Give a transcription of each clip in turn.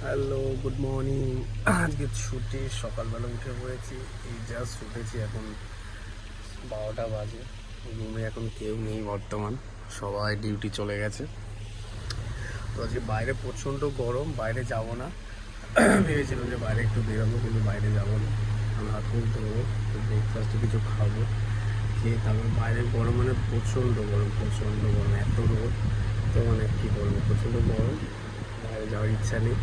Hello, good morning. আজকে ছুটি, সকালবেলা উঠে পড়েছি। এই জাস্ট উঠেছি, এখন 12টা বাজে। রুমে এখন কেউ নেই বর্তমান, সবাই ডিউটি চলে গেছে। তো আজকে বাইরে প্রচণ্ড গরম, বাইরে যাব না। ভেবেছিলাম যে বাইরে একটু বেরোবো, কিন্তু বাইরে যাবো না। আমি হাত মুখ ধোবো, তো ব্রেকফাস্টে কিছু খাবো, খেয়ে তারপর বাইরে গরম মানে প্রচণ্ড গরম, এত রোদ। তো মানে কী বলবো, প্রচণ্ড গরম, বাইরে যাওয়ার ইচ্ছা নেই।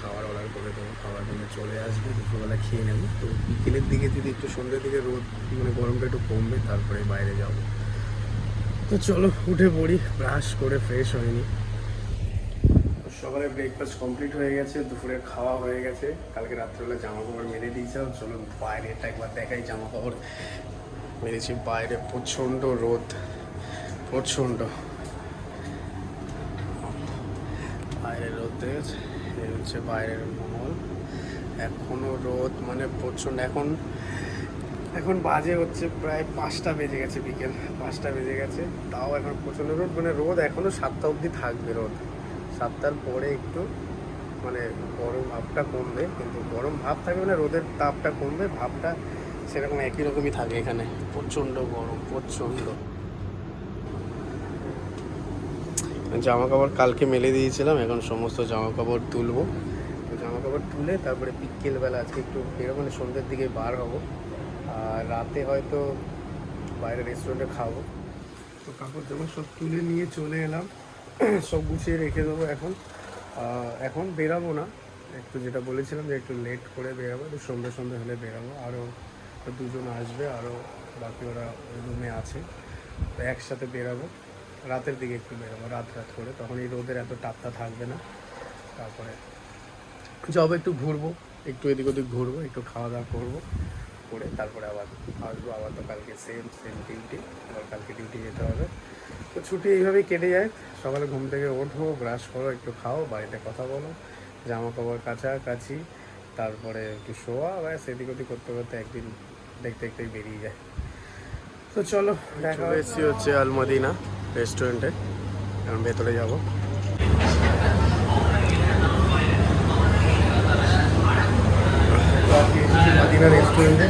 খাবার অর্ডার করে দেবো, খাবার নিয়ে চলে আসবে, দুপুরবেলা খেয়ে নেবো। তো বিকেলের দিকে যদি একটু সন্ধ্যের দিকে রোদ মানে গরমটা একটু কমবে, তারপরে বাইরে যাব। তো চলো উঠে পড়ি। ব্রাশ করে ফ্রেশ হয়নি। সকালে ব্রেকফাস্ট কমপ্লিট হয়ে গেছে, দুপুরে খাওয়া হয়ে গেছে। কালকে রাত্রেবেলা জামা কাপড় মেরে দিয়েছিলাম। চলো বাইরেটা একবার দেখাই। জামা কাপড় মেরেছি, বাইরে প্রচণ্ড রোদ, প্রচণ্ড বাইরে রোদ দেখেছে। এই হচ্ছে বাইরের মহল। এখনও রোদ, মানে প্রচণ্ড। এখন বাজে হচ্ছে প্রায় 5টা বেজে গেছে, বিকেল 5টা বেজে গেছে। তাও এখন প্রচণ্ড রোদ, মানে রোদ এখনও 7টা অবধি থাকবে। রোদ 7টার পরে একটু মানে গরম ভাবটা কমবে, কিন্তু গরম ভাব থাকবে, মানে রোদের তাপটা কমবে, ভাবটা সেরকম একই রকমই থাকে। এখানে প্রচণ্ড গরম, প্রচণ্ড। জামা কাপড় কালকে মেলে দিয়েছিলাম, এখন সমস্ত জামা কাপড় তুলবো। তো জামা কাপড় তুলে তারপরে বিকেলবেলা আজকে একটু বেরোবো, মানে সন্ধ্যের দিকে বার হবো। আর রাতে হয়তো বাইরে রেস্টুরেন্টে খাবো। তো কাপড় জামা সব তুলে নিয়ে চলে এলাম, সব গুছিয়ে রেখে দেবো। এখন বেরাবো না, একটু যেটা বলেছিলাম যে একটু লেট করে বেরাবো, একটু সন্ধ্যে হলে বেরাবো। আরও দুজন আসবে, আরও বাকি ওরা রুমে আছে, তো একসাথে বেরাবো। রাতের দিকে একটু বেরোবো, রাত করে, তখন এই রোদের এত তাপটা থাকবে না। তারপরে যাবো, একটু ঘুরবো, একটু এদিক ওদিক ঘুরবো, একটু খাওয়া দাওয়া করবো, করে তারপরে আবার আসবো। আবার তো কালকে সেম ডিউটি, আবার কালকে ডিউটি যেতে হবে। তো ছুটি এইভাবেই কেটে যায়। সকালে ঘুম থেকে ওঠো, ব্রাশ করো, একটু খাও, বাড়িতে কথা বলো, জামা কাপড় কাছাকাছি, তারপরে একটু শোয়া, ব্যাস এদিক ওদিক করতে করতে একদিন দেখতে দেখতেই বেরিয়ে যায়। তো চলো দেখা হচ্ছে আলমদিনা রেস্টুরেন্টে, এখন ভেতরে যাবো। মদিনা রেস্টুরেন্টে।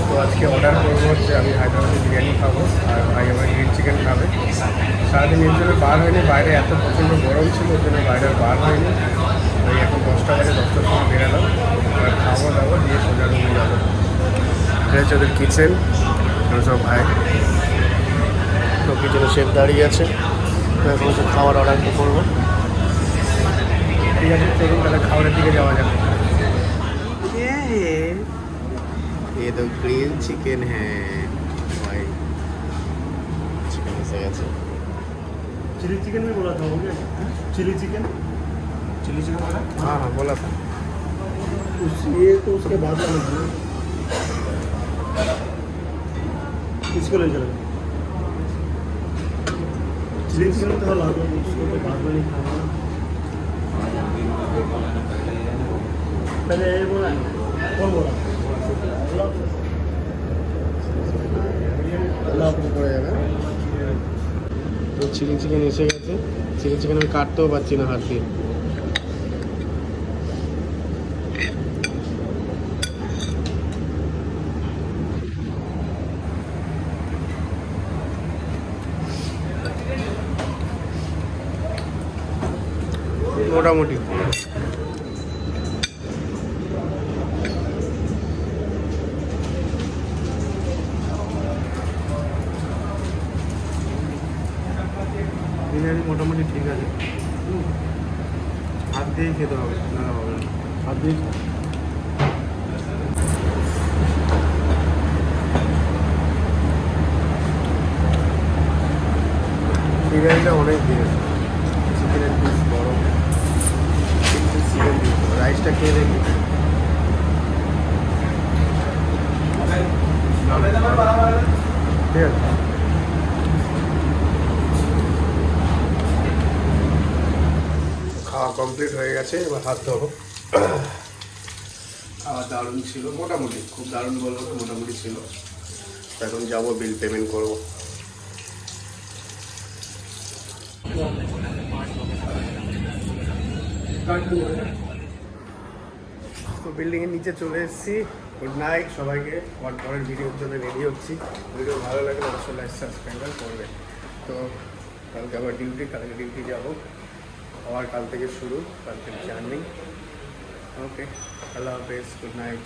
তো আজকে অর্ডার করবো হচ্ছে, আমি হায়দ্রাবাদি বিরিয়ানি খাবো, আর ভাই আমার গ্রিল চিকেন খাবে। সারাদিন এর জন্য বার হয়নি, বাইরে এত প্রচণ্ড গরম ছিল, ওই জন্য বাইরে বার হয়নি। ওই এখন 10টা বাজে, 10টার সময় বেরালাম। আর খাওয়া দাওয়া দিয়ে সোজা রুমে যাবো। এটা হচ্ছে ওদের কিচেন, সব ভাই তো কিচেনে শেফ দাঁড়িয়ে আছে। তো এখন সব খাবার অর্ডার করবো। ঠিক আছে, চলুন তাহলে খাবারের দিকে যাওয়া যাবে। ये तो ग्रिल चिकन है भाई, चिकन ऐसे कैसे। चिली चिकन भी बोला था, हो गया? चिली चिकन बोला? हाँ हाँ बोला था। ये तो उसके बाद वाला है। इसको ले चलेगा। चिली चिकन तो ला दो, उसको तो बाद में नहीं खाना। पहले ये बोला, कौन बोला? পড়ে যাবে। তো চিলি চিকেন এসে গেছে। চিলি চিকেন আমি কাটতেও পারছি না হাত দিয়ে। মোটামুটি বিরিয়ানি মোটামুটি ঠিক আছে। হাত দিয়েই খেতে হবে, না হবে না। हाथ भी বিরিয়ানিটা অনেক দিয়েছে, চিকেনের পিস বড়, চিকেন দিয়েছে। রাইসটা খেয়ে দেখি। ঠিক আছে, খাওয়া কমপ্লিট হয়ে গেছে, এবার হাত ধোবো। খাওয়া দারুণ ছিল, মোটামুটি, খুব দারুণ বলবো তো, মোটামুটি ছিল। এখন যাবো, বিল পেমেন্ট করবো। তো বিল্ডিংয়ের নিচে চলে এসেছি। গুড নাইট সবাইকে। আবার পরের ভিডিওর জন্য রেডি হচ্ছি। ভিডিও ভালো লাগলে অবশ্যই লাইক সাবস্ক্রাইব করবে। তো কালকে আবার কালকে ডিউটি যাবো। আবার কাল থেকে শুরু, কালকে জার্নি। ওকে, আল্লাহ হাফেজ, গুড নাইট।